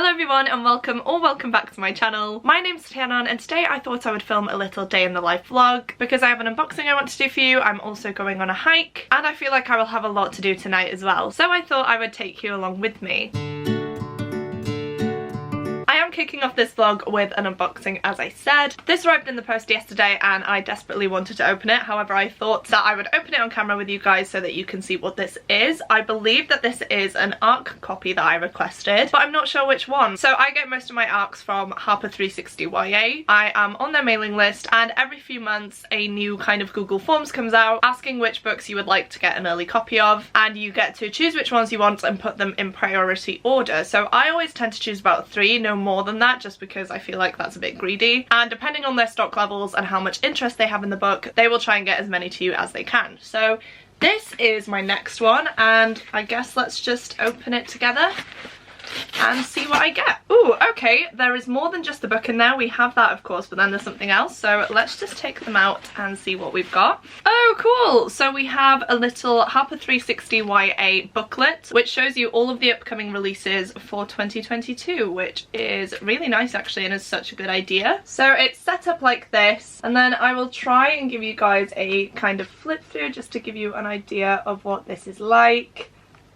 Hello everyone and welcome back to my channel. My name's Tatiana and today I thought I would film a little day in the life vlog because I have an unboxing I want to do for you. I'm also going on a hike and I feel like I will have a lot to do tonight as well. So I thought I would take you along with me. I am kicking off this vlog with an unboxing, as I said. This arrived in the post yesterday and I desperately wanted to open it. However, I thought that I would open it on camera with you guys so that you can see what this is. I believe that this is an ARC copy that I requested, but I'm not sure which one. So I get most of my ARCs from Harper 360 YA. I am on their mailing list and every few months a new kind of Google Forms comes out asking which books you would like to get an early copy of, and you get to choose which ones you want and put them in priority order. So I always tend to choose about 3, no more than that, just because I feel like that's a bit greedy, and depending on their stock levels and how much interest they have in the book, they will try and get as many to you as they can. So this is my next one and I guess let's just open it together and see what I get. Ooh, okay, there is more than just the book in there. We have that, of course, but then there's something else. So let's just take them out and see what we've got. Oh, cool. So we have a little Harper 360 YA booklet, which shows you all of the upcoming releases for 2022, which is really nice, actually, and is such a good idea. So it's set up like this, and then I will try and give you guys a kind of flip through just to give you an idea of what this is like.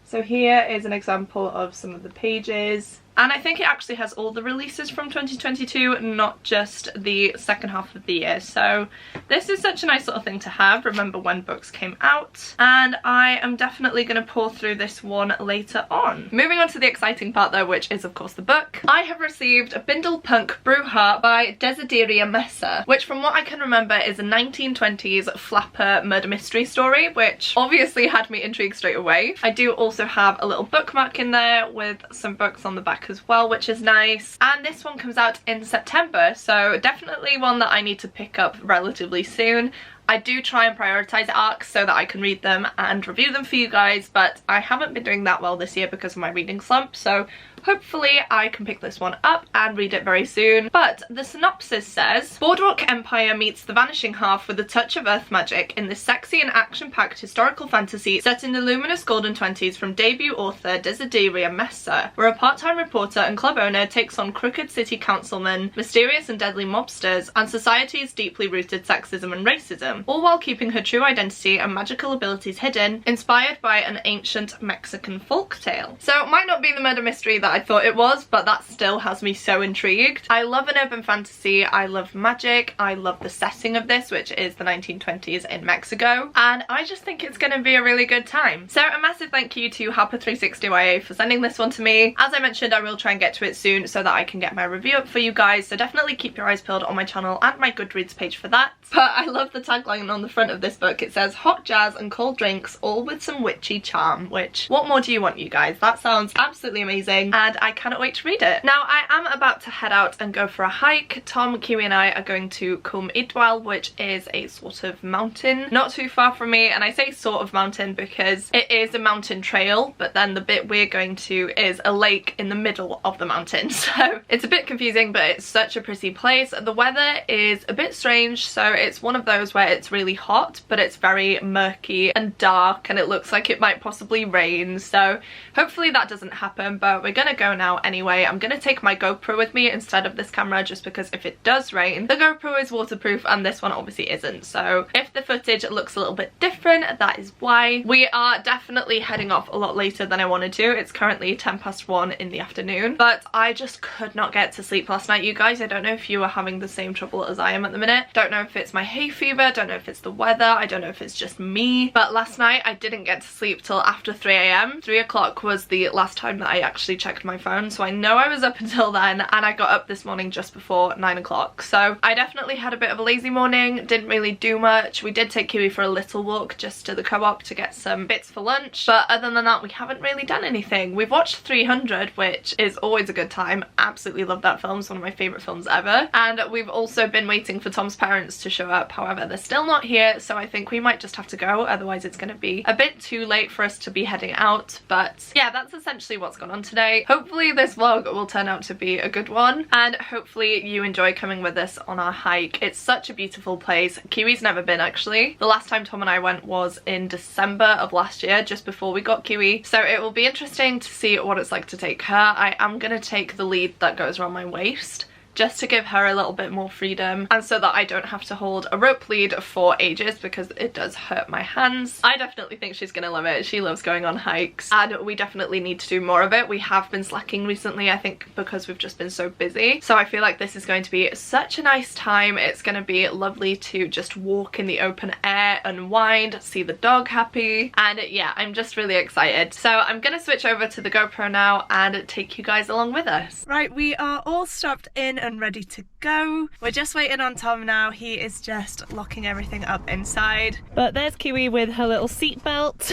So here is an example of some of the pages. And I think it actually has all the releases from 2022, not just the second half of the year. So this is such a nice little thing to have. Remember when books came out. And I am definitely going to pour through this one later on. Moving on to the exciting part though, which is of course the book. I have received Bindle Punk Brewha by Desideria Messer, which from what I can remember is a 1920s flapper murder mystery story, which obviously had me intrigued straight away. I do also have a little bookmark in there with some books on the back as well, which is nice, and this one comes out in September, so definitely one that I need to pick up relatively soon. I do try and prioritise ARCs so that I can read them and review them for you guys, but I haven't been doing that well this year because of my reading slump, so hopefully I can pick this one up and read it very soon. But the synopsis says, Boardwalk Empire meets the Vanishing Half with a touch of earth magic in this sexy and action-packed historical fantasy set in the luminous golden 20s from debut author Desideria Messer, where a part-time reporter and club owner takes on crooked city councilmen, mysterious and deadly mobsters, and society's deeply rooted sexism and racism, all while keeping her true identity and magical abilities hidden, inspired by an ancient Mexican folktale. So it might not be the murder mystery that I thought it was, but that still has me so intrigued. I love an urban fantasy, I love magic, I love the setting of this, which is the 1920s in Mexico, and I just think it's going to be a really good time. So a massive thank you to Harper 360 YA for sending this one to me. As I mentioned, I will try and get to it soon so that I can get my review up for you guys, so definitely keep your eyes peeled on my channel and my Goodreads page for that. But I love the tagline on the front of this book. It says, hot jazz and cold drinks, all with some witchy charm, which, what more do you want, you guys? That sounds absolutely amazing, and I cannot wait to read it. Now, I am about to head out and go for a hike. Tom, Kiwi and I are going to Cwm Idwal, which is a sort of mountain not too far from me, and I say sort of mountain because it is a mountain trail, but then the bit we're going to is a lake in the middle of the mountain, so it's a bit confusing, but it's such a pretty place. The weather is a bit strange, so it's one of those where it's really hot, but it's very murky and dark, and it looks like it might possibly rain, so hopefully that doesn't happen, but we're gonna go now anyway. I'm gonna take my GoPro with me instead of this camera just because if it does rain, the GoPro is waterproof and this one obviously isn't, so if the footage looks a little bit different, that is why. We are definitely heading off a lot later than I wanted to. It's currently 1:10 in the afternoon, but I just could not get to sleep last night, you guys. I don't know if you are having the same trouble as I am at the minute. Don't know if it's my hay fever, don't know if it's the weather, I don't know if it's just me, but last night I didn't get to sleep till after 3 AM. 3 o'clock was the last time that I actually checked my phone, so I know I was up until then, and I got up this morning just before 9 o'clock, so I definitely had a bit of a lazy morning, didn't really do much. We did take Kiwi for a little walk just to the co-op to get some bits for lunch, but other than that we haven't really done anything. We've watched 300, which is always a good time. Absolutely love that film, it's one of my favourite films ever, and we've also been waiting for Tom's parents to show up. However, they're still still not here, so I think we might just have to go, otherwise it's going to be a bit too late for us to be heading out. But yeah, that's essentially what's gone on today. Hopefully this vlog will turn out to be a good one, and hopefully you enjoy coming with us on our hike. It's such a beautiful place. Kiwi's never been, actually. The last time Tom and I went was in December of last year, just before we got Kiwi, so it will be interesting to see what it's like to take her. I am going to take the lead that goes around my waist, just to give her a little bit more freedom, and so that I don't have to hold a rope lead for ages because it does hurt my hands. I definitely think she's gonna love it. She loves going on hikes, and we definitely need to do more of it. We have been slacking recently, I think because we've just been so busy, so I feel like this is going to be such a nice time. It's gonna be lovely to just walk in the open air, unwind, see the dog happy, and yeah, I'm just really excited. So I'm gonna switch over to the GoPro now and take you guys along with us. Right, we are all strapped in and ready to go. We're just waiting on Tom now. He is just locking everything up inside. But there's Kiwi with her little seat belt.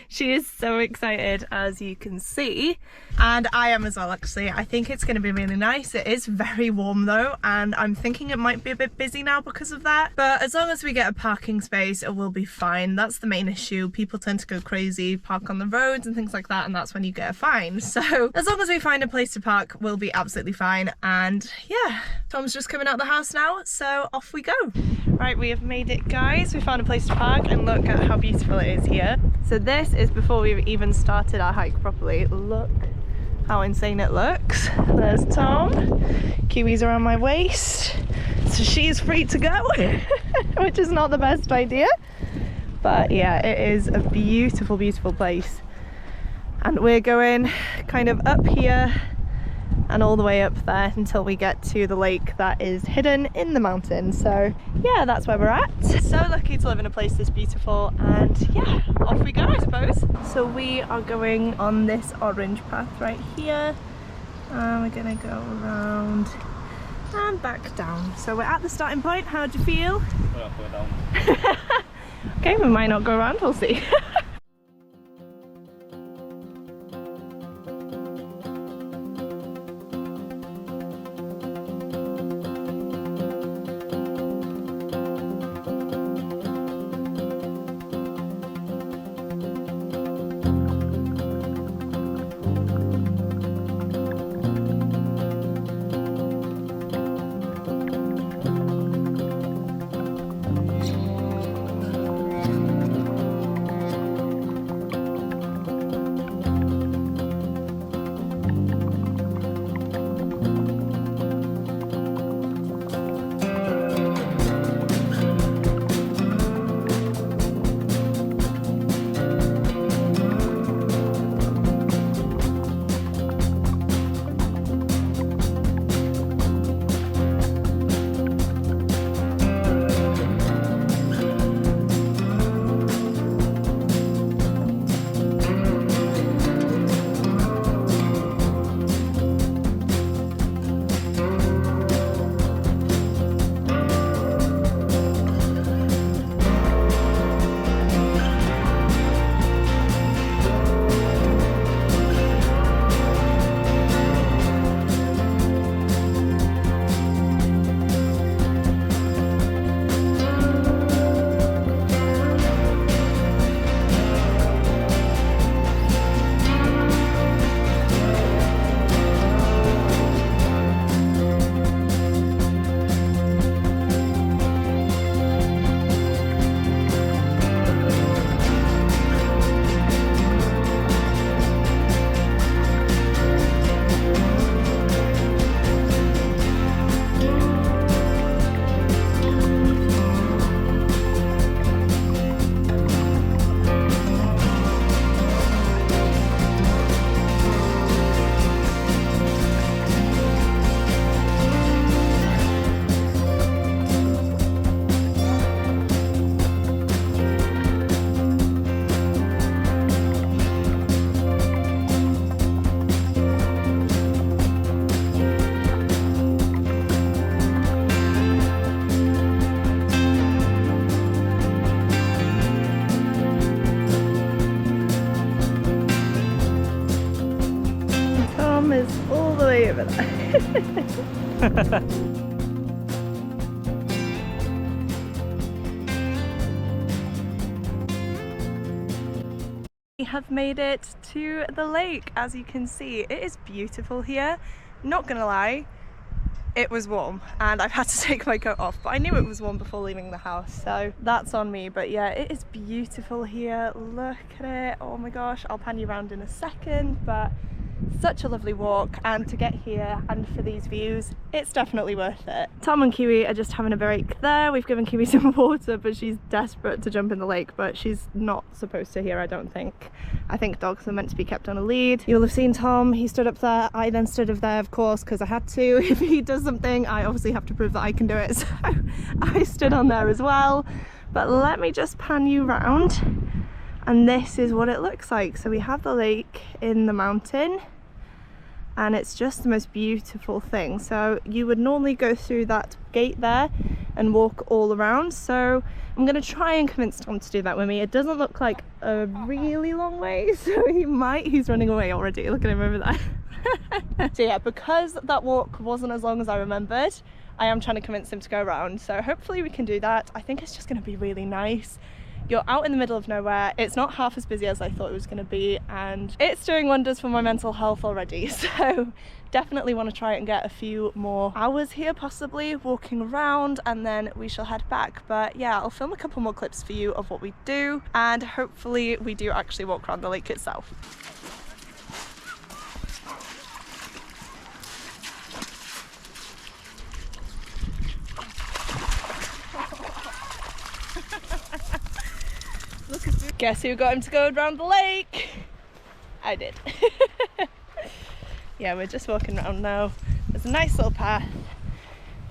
She is so excited, as you can see. And I am as well, actually. I think it's going to be really nice. It is very warm though, and I'm thinking it might be a bit busy now because of that. But as long as we get a parking space, it will be fine. That's the main issue. People tend to go crazy, park on the roads and things like that, and that's when you get a fine. So as long as we find a place to park, we'll be absolutely fine. And yeah, Tom's just coming out the house now, so off we go. Right, we have made it, guys. We found a place to park, and look at how beautiful it is here. So this is before we've even started our hike properly. Look how insane it looks. There's Tom. Kiwi's around my waist, so she's free to go, which is not the best idea. But yeah, it is a beautiful, beautiful place. And we're going kind of up here and all the way up there until we get to the lake that is hidden in the mountain. So yeah, that's where we're at. So lucky to live in a place this beautiful, and yeah, off we go, I suppose. So we are going on this orange path right here, and we're gonna go around and back down. So we're at the starting point. How do you feel? Well, go down. Okay, we might not go around, we'll see. over there. have made it to the lake. As you can see, it is beautiful here. Not gonna lie, it was warm and I've had to take my coat off, but I knew it was warm before leaving the house, so that's on me. But yeah, it is beautiful here. Look at it. Oh my gosh, I'll pan you around in a second, but such a lovely walk, and to get here and for these views, it's definitely worth it. Tom and Kiwi are just having a break there. We've given Kiwi some water, but she's desperate to jump in the lake, but she's not supposed to here, I don't think. I think dogs are meant to be kept on a lead. You'll have seen Tom, he stood up there. I then stood up there, of course, because I had to. If he does something, I obviously have to prove that I can do it, so I stood on there as well. But let me just pan you round. And this is what it looks like. So we have the lake in the mountain, and it's just the most beautiful thing. So you would normally go through that gate there and walk all around. So I'm gonna try and convince Tom to do that with me. It doesn't look like a really long way, so he's running away already. Look at him over there. So yeah, because that walk wasn't as long as I remembered, I am trying to convince him to go around. So hopefully we can do that. I think it's just gonna be really nice. You're out in the middle of nowhere, it's not half as busy as I thought it was going to be, and it's doing wonders for my mental health already, so definitely want to try and get a few more hours here, possibly walking around, and then we shall head back. But yeah, I'll film a couple more clips for you of what we do, and hopefully we do actually walk around the lake itself. Guess who got him to go around the lake? I did. Yeah, we're just walking around now. There's a nice little path.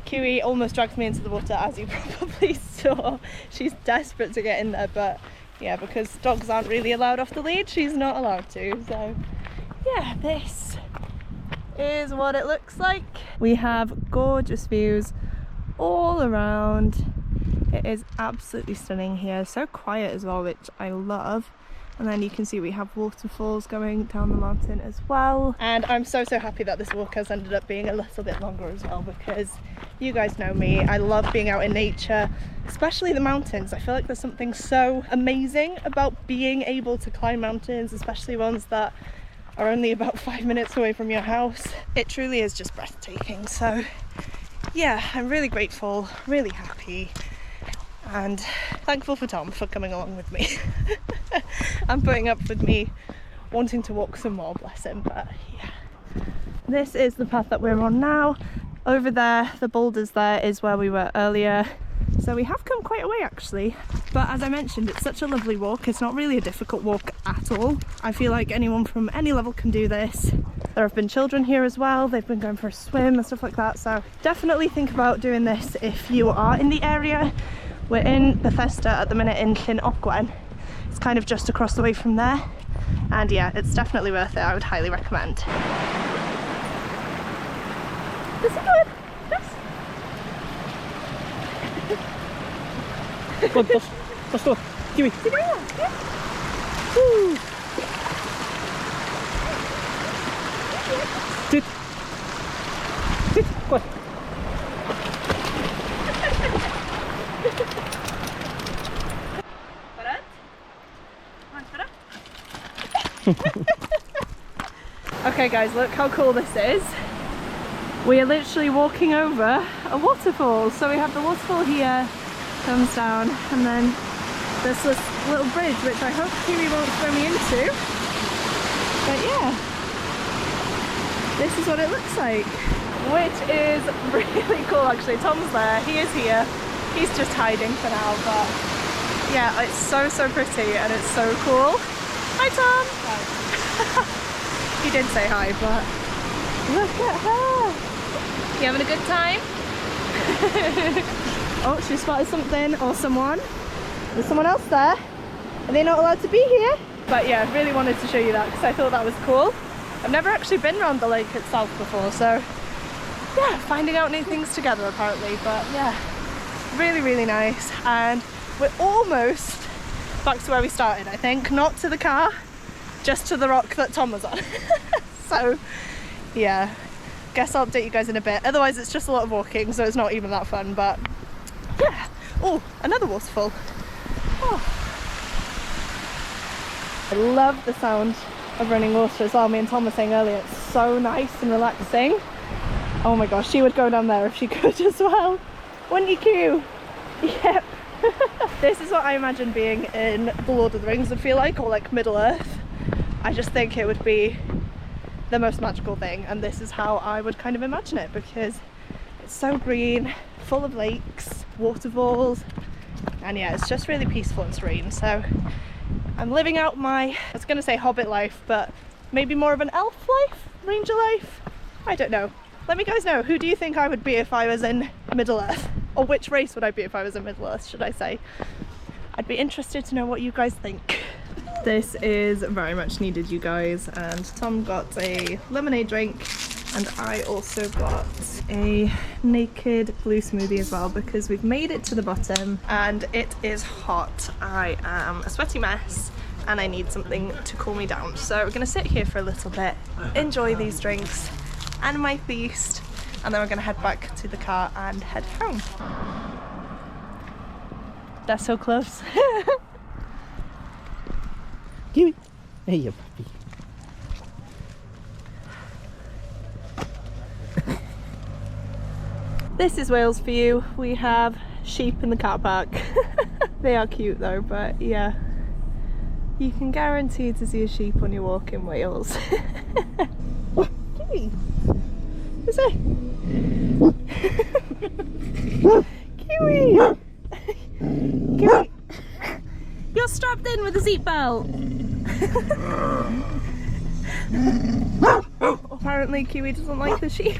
Kiwi almost dragged me into the water, as you probably saw. She's desperate to get in there, but yeah, because dogs aren't really allowed off the lead, she's not allowed to. So yeah, this is what it looks like. We have gorgeous views all around. It is absolutely stunning here, so quiet as well, which I love. And then you can see we have waterfalls going down the mountain as well. And I'm so happy that this walk has ended up being a little bit longer as well, because you guys know me, I love being out in nature, especially the mountains. I feel like there's something so amazing about being able to climb mountains, especially ones that are only about 5 minutes away from your house. It truly is just breathtaking. So yeah, I'm really grateful, really happy, and thankful for Tom for coming along with me and putting up with me wanting to walk some more, bless him. But yeah, this is the path that we're on now. Over there, the boulders there, is where we were earlier, so we have come quite a way actually. But as I mentioned, it's such a lovely walk. It's not really a difficult walk at all. I feel like anyone from any level can do this. There have been children here as well, they've been going for a swim and stuff like that, so definitely think about doing this if you are in the area. We're in Bethesda at the minute in Llyn Ogwen. It's kind of just across the way from there, and yeah, it's definitely worth it. I would highly recommend. Is it good? Yes. Goed, pas door. Kiwi. Woo. Dit. Dit. Goed. Okay guys, look how cool this is. We are literally walking over a waterfall. So we have the waterfall here, comes down, and then there's this little bridge which I hope Kiwi won't throw me into. But yeah, this is what it looks like, which is really cool actually. Tom's there, he is here, he's just hiding for now, but yeah, it's so pretty and it's so cool. Hi Tom! Hi. He did say hi, but look at her! You having a good time? Oh, she spotted something or someone. There's someone else there. Are they not allowed to be here? But yeah, I really wanted to show you that because I thought that was cool. I've never actually been around the lake itself before, so yeah, finding out new things together apparently. But yeah, really nice, and we're almost back to where we started, I think. Not to the car, just to the rock that Tom was on. So yeah, guess I'll update you guys in a bit. Otherwise it's just a lot of walking, so it's not even that fun. But yeah. Oh, another waterfall. Oh. I love the sound of running water as well. Me and Tom were saying earlier, it's so nice and relaxing. Oh my gosh, she would go down there if she could as well. Wouldn't you, Q? Yep. This is what I imagine being in The Lord of the Rings would feel like, or like Middle Earth. I just think it would be the most magical thing, and this is how I would kind of imagine it, because it's so green, full of lakes, waterfalls, and yeah, it's just really peaceful and serene. So I'm living out my, I was going to say hobbit life, but maybe more of an elf life, ranger life, I don't know. Let me guys know, who do you think I would be if I was in Middle Earth? Or which race would I be if I was in Middle Earth, should I say? I'd be interested to know what you guys think. This is very much needed, you guys, and Tom got a lemonade drink, and I also got a naked blue smoothie as well, because we've made it to the bottom and it is hot. I am a sweaty mess and I need something to cool me down. So we're gonna sit here for a little bit, enjoy these drinks and my feast, and then we're gonna head back to the car and head home. That's so close. Kiwi. Hey, you puppy. This is Wales for you. We have sheep in the car park. They are cute though, but yeah, you can guarantee to see a sheep on your walk in Wales. Kiwi, is it? Kiwi! Kiwi! You're strapped in with a seatbelt! Apparently Kiwi doesn't like the sheep.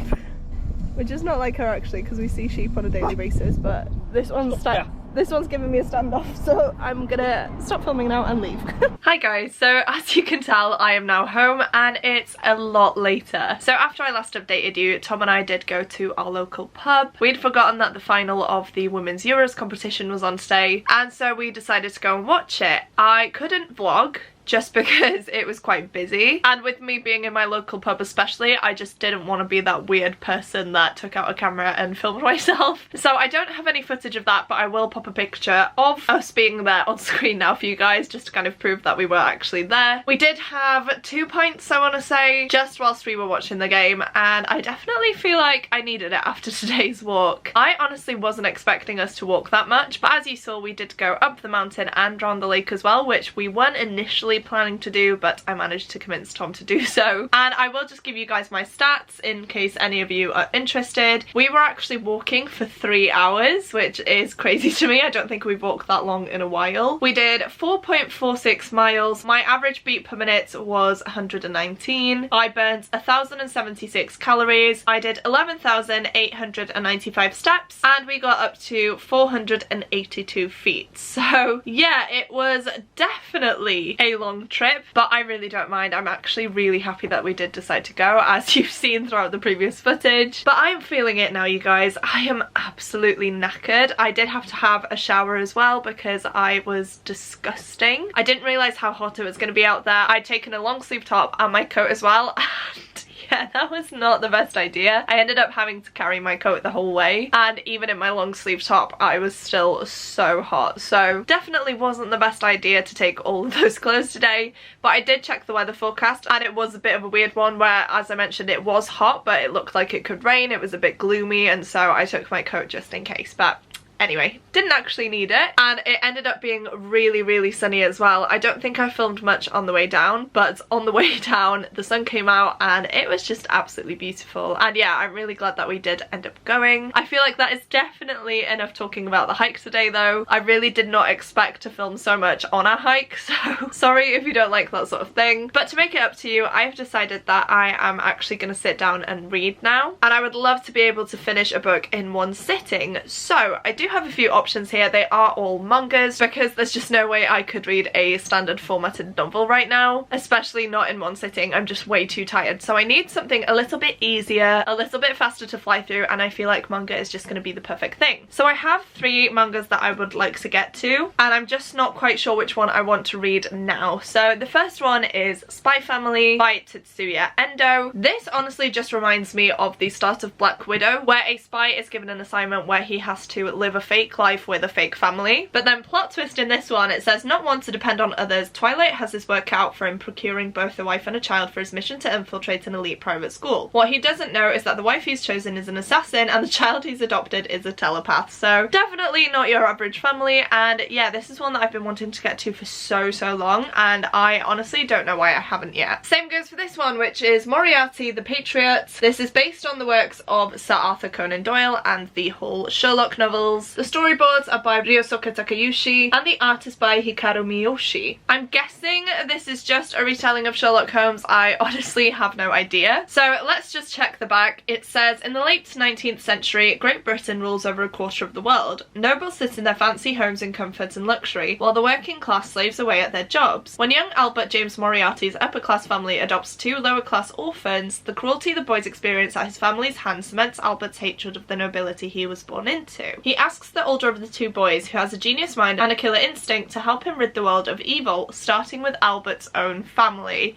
Which is not like her actually, because we see sheep on a daily basis, but this one's giving me a standoff, so I'm gonna stop filming now and leave. Hi guys, so as you can tell, I am now home and it's a lot later. So after I last updated you, Tom and I did go to our local pub. We'd forgotten that the final of the Women's Euros competition was on today, and so we decided to go and watch it. I couldn't vlog, just because it was quite busy, and with me being in my local pub especially, I just didn't want to be that weird person that took out a camera and filmed myself. So I don't have any footage of that, but I will pop a picture of us being there on screen now for you guys, just to kind of prove that we were actually there. We did have 2 pints, I want to say, just whilst we were watching the game, and I definitely feel like I needed it after today's walk. I honestly wasn't expecting us to walk that much, but as you saw, we did go up the mountain and around the lake as well, which we weren't initially planning to do, but I managed to convince Tom to do so. And I will just give you guys my stats in case any of you are interested. We were actually walking for 3 hours, which is crazy to me. I don't think we've walked that long in a while. We did 4.46 miles. My average beat per minute was 119. I burned 1,076 calories. I did 11,895 steps, and we got up to 482 feet. So yeah, it was definitely a long trip, but I really don't mind. I'm actually really happy that we did decide to go, as you've seen throughout the previous footage. But I'm feeling it now, you guys. I am absolutely knackered. I did have to have a shower as well because I was disgusting. I didn't realise how hot it was going to be out there. I'd taken a long sleeve top and my coat as well, and yeah, that was not the best idea. I ended up having to carry my coat the whole way, and even in my long sleeve top I was still so hot. So definitely wasn't the best idea to take all of those clothes today, but I did check the weather forecast and it was a bit of a weird one where, as I mentioned, it was hot but it looked like it could rain. It was a bit gloomy, and so I took my coat just in case. But anyway, didn't actually need it, and it ended up being really sunny as well. I don't think I filmed much on the way down, but on the way down the sun came out and it was just absolutely beautiful. And yeah, I'm really glad that we did end up going. I feel like that is definitely enough talking about the hike today though. I really did not expect to film so much on our hike, so sorry if you don't like that sort of thing. But to make it up to you, I have decided that I am actually going to sit down and read now, and I would love to be able to finish a book in one sitting. So I do have a few options here. They are all mangas, because there's just no way I could read a standard formatted novel right now, especially not in one sitting. I'm just way too tired. So I need something a little bit easier, a little bit faster to fly through, and I feel like manga is just going to be the perfect thing. So I have 3 mangas that I would like to get to, and I'm just not quite sure which one I want to read now. So the first one is Spy Family by Tetsuya Endo. This honestly just reminds me of the start of Black Widow, where a spy is given an assignment where he has to live live a fake life with a fake family. But then plot twist in this one, it says, not one to depend on others, Twilight has his work cut out for him procuring both a wife and a child for his mission to infiltrate an elite private school. What he doesn't know is that the wife he's chosen is an assassin and the child he's adopted is a telepath. So definitely not your average family, and yeah, this is one that I've been wanting to get to for so long, and I honestly don't know why I haven't yet. Same goes for this one, which is Moriarty the Patriot. This is based on the works of Sir Arthur Conan Doyle and the whole Sherlock novels. The storyboards are by Ryosuke Takeuchi and the art is by Hikaru Miyoshi. I'm guessing this is just a retelling of Sherlock Holmes. I honestly have no idea. So let's just check the back. It says, in the late 19th century, Great Britain rules over a quarter of the world. Nobles sit in their fancy homes in comfort and luxury, while the working class slaves away at their jobs. When young Albert James Moriarty's upper class family adopts two lower class orphans, the cruelty the boys experience at his family's hands cements Albert's hatred of the nobility he was born into. He asks the older of the two boys, who has a genius mind and a killer instinct, to help him rid the world of evil, starting with Albert's own family.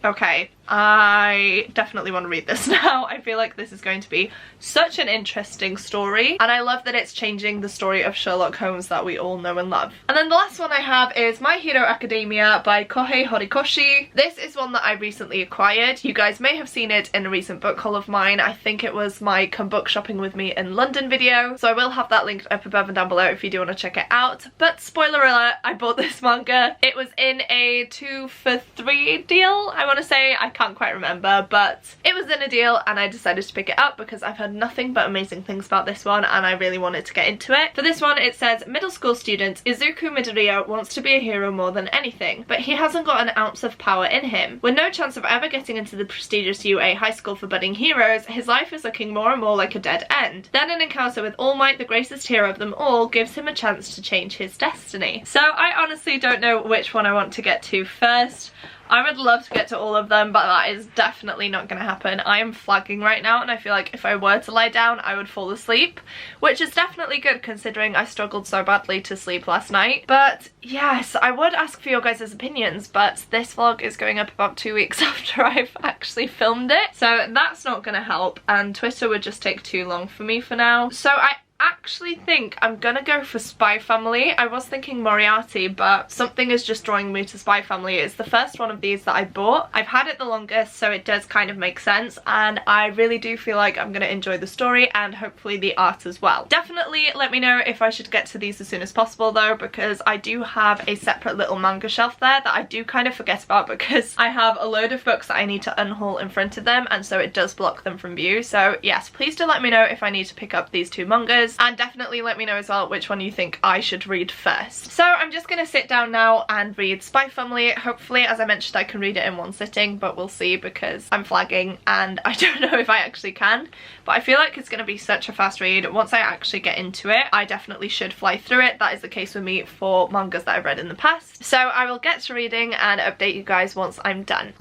Okay, I definitely want to read this now. I feel like this is going to be such an interesting story, and I love that it's changing the story of Sherlock Holmes that we all know and love. And then the last one I have is My Hero Academia by Kohei Horikoshi. This is one that I recently acquired. You guys may have seen it in a recent book haul of mine. I think it was my Come Book Shopping With Me in London video, so I will have that linked up above and down below if you do want to check it out. But spoiler alert, I bought this manga. It was in a 2 for 3 deal, I want to say. I can't quite remember, but it was in a deal and I decided to pick it up because I've heard nothing but amazing things about this one and I really wanted to get into it. For this one, it says, middle school student Izuku Midoriya wants to be a hero more than anything, but he hasn't got an ounce of power in him. With no chance of ever getting into the prestigious UA high school for budding heroes, his life is looking more and more like a dead end. Then an encounter with All Might, the greatest hero of them all, gives him a chance to change his destiny. So I honestly don't know which one I want to get to first. I would love to get to all of them, but that is definitely not going to happen. I am flagging right now and I feel like if I were to lie down I would fall asleep, which is definitely good considering I struggled so badly to sleep last night. But yes, I would ask for your guys' opinions, but this vlog is going up about 2 weeks after I've actually filmed it, so that's not going to help, and Twitter would just take too long for me for now. So I actually think I'm gonna go for Spy Family. I was thinking Moriarty, but something is just drawing me to Spy Family. It's the first one of these that I bought. I've had it the longest, so it does kind of make sense, and I really do feel like I'm gonna enjoy the story and hopefully the art as well. Definitely let me know if I should get to these as soon as possible though, because I do have a separate little manga shelf there that I do kind of forget about because I have a load of books that I need to unhaul in front of them, and so it does block them from view. So yes, please do let me know if I need to pick up these two mangas, and definitely let me know as well which one you think I should read first. So I'm just gonna sit down now and read Spy Family. Hopefully, as I mentioned, I can read it in one sitting, but we'll see because I'm flagging and I don't know if I actually can, but I feel like it's gonna be such a fast read. Once I actually get into it, I definitely should fly through it. That is the case with me for mangas that I've read in the past. So I will get to reading and update you guys once I'm done.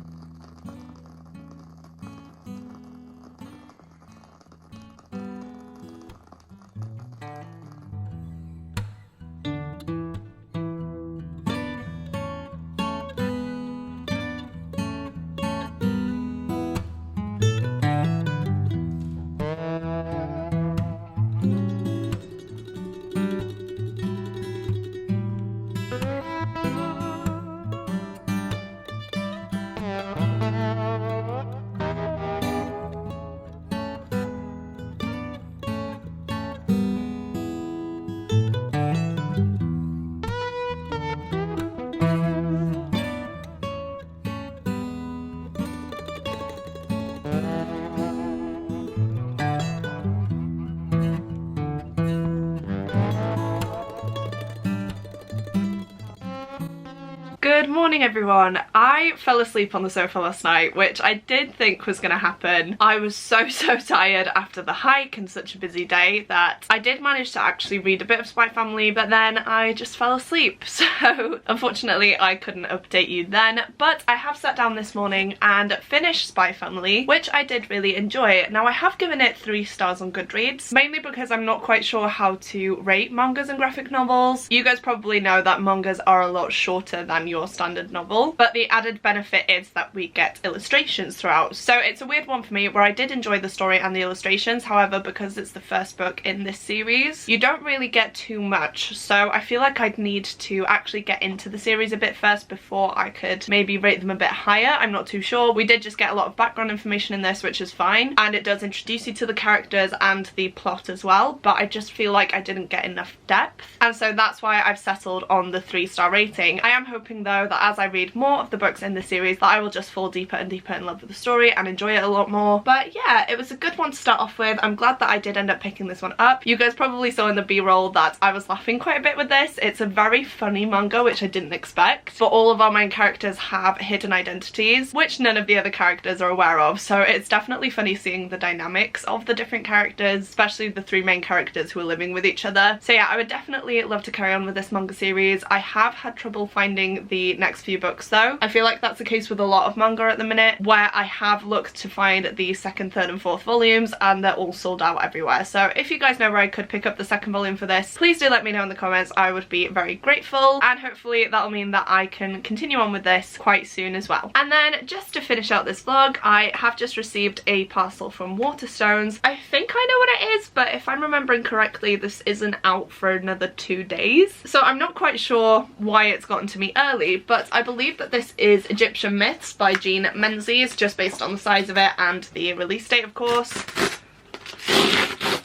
Good morning everyone. I fell asleep on the sofa last night, which I did think was gonna happen. I was so tired after the hike and such a busy day that I did manage to actually read a bit of Spy Family, but then I just fell asleep. So unfortunately I couldn't update you then, but I have sat down this morning and finished Spy Family, which I did really enjoy. Now I have given it 3 stars on Goodreads, mainly because I'm not quite sure how to rate mangas and graphic novels. You guys probably know that mangas are a lot shorter than your standard standard novel, but the added benefit is that we get illustrations throughout. So it's a weird one for me where I did enjoy the story and the illustrations, however, because it's the first book in this series, you don't really get too much. So I feel like I'd need to actually get into the series a bit first before I could maybe rate them a bit higher. I'm not too sure. We did just get a lot of background information in this, which is fine, and it does introduce you to the characters and the plot as well, but I just feel like I didn't get enough depth, and so that's why I've settled on the 3-star rating. I am hoping though that as I read more of the books in the series that I will just fall deeper and deeper in love with the story and enjoy it a lot more. But yeah, it was a good one to start off with. I'm glad that I did end up picking this one up. You guys probably saw in the b-roll that I was laughing quite a bit with this. It's a very funny manga, which I didn't expect, but all of our main characters have hidden identities which none of the other characters are aware of, so it's definitely funny seeing the dynamics of the different characters, especially the 3 main characters who are living with each other. So yeah, I would definitely love to carry on with this manga series. I have had trouble finding the next few books though. I feel like that's the case with a lot of manga at the minute, where I have looked to find the 2nd, 3rd and 4th volumes and they're all sold out everywhere. So if you guys know where I could pick up the 2nd volume for this, please do let me know in the comments. I would be very grateful, and hopefully that'll mean that I can continue on with this quite soon as well. And then just to finish out this vlog, I have just received a parcel from Waterstones. I think I know what it is, but if I'm remembering correctly, this isn't out for another 2 days, so I'm not quite sure why it's gotten to me early, but I believe that this is Egyptian Myths by Jean Menzies, just based on the size of it and the release date, of course.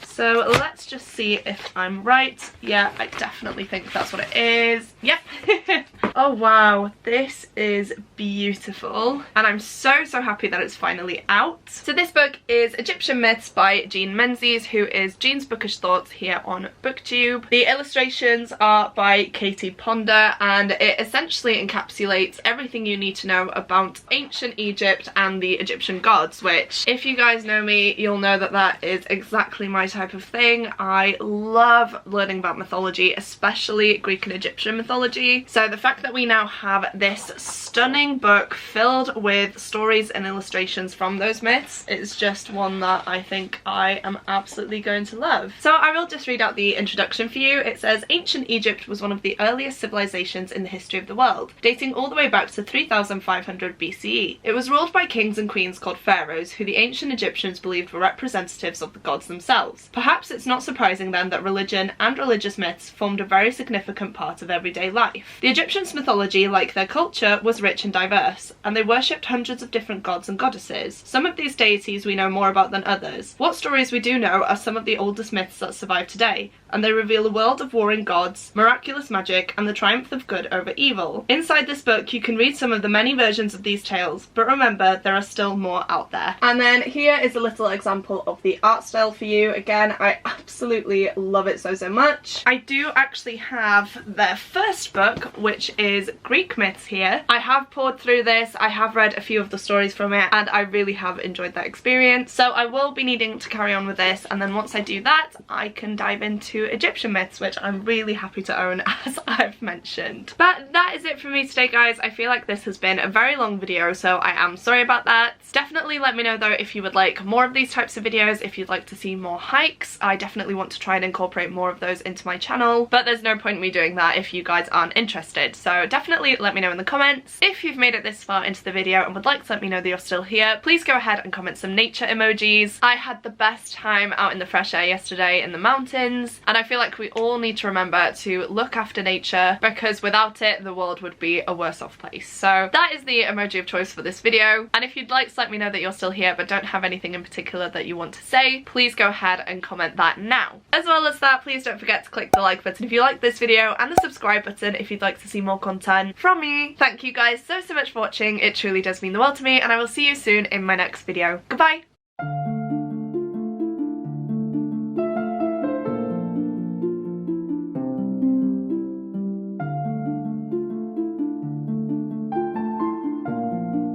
So let's just see if I'm right. Yeah, I definitely think that's what it is. Yep. Oh wow, this is beautiful, and I'm so happy that it's finally out. So this book is Egyptian Myths by Jean Menzies, who is Jean's Bookish Thoughts here on BookTube. The illustrations are by Katie Ponder, and it essentially encapsulates everything you need to know about ancient Egypt and the Egyptian gods, which, if you guys know me, you'll know that that is exactly my type of thing. I love learning about mythology, especially Greek and Egyptian mythology. So the fact that we now have this stunning book filled with stories and illustrations from those myths is just one that I think I am absolutely going to love. So I will just read out the introduction for you. It says, ancient Egypt was one of the earliest civilizations in the history of the world, dating all the way back to 3500 BCE. It was ruled by kings and queens called pharaohs, who the ancient Egyptians believed were representatives of the gods themselves. Perhaps it's not surprising then that religion and religious myths formed a very significant part of everyday life. The Egyptians' mythology, like their culture, was rich and diverse, and they worshipped hundreds of different gods and goddesses. Some of these deities we know more about than others. What stories we do know are some of the oldest myths that survive today, and they reveal a world of warring gods, miraculous magic, and the triumph of good over evil. Inside this book you can read some of the many versions of these tales, but remember, there are still more out there. And then here is a little example of the art style for you. Again, I absolutely love it so much. I do actually have their first book, which is Greek Myths here. I have poured through this, I have read a few of the stories from it, and I really have enjoyed that experience. So I will be needing to carry on with this, and then once I do that, I can dive into Egyptian myths, which I'm really happy to own, as I've mentioned. But that is it for me today, guys. I feel like this has been a very long video, so I am sorry about that. Definitely let me know though if you would like more of these types of videos, if you'd like to see more hikes. I definitely want to try and incorporate more of those into my channel, but there's no point in me doing that if you guys aren't interested. So definitely let me know in the comments. If you've made it this far into the video and would like to let me know that you're still here, please go ahead and comment some nature emojis. I had the best time out in the fresh air yesterday in the mountains, and I feel like we all need to remember to look after nature, because without it the world would be a worse off place. So that is the emoji of choice for this video, and if you'd like to let me know that you're still here but don't have anything in particular that you want to say, please go ahead and comment that now. As well as that, please don't forget to click the like button if you like this video, and the subscribe button if you'd like to see more content from me. Thank you guys so much for watching, it truly does mean the world to me, and I will see you soon in my next video. Goodbye!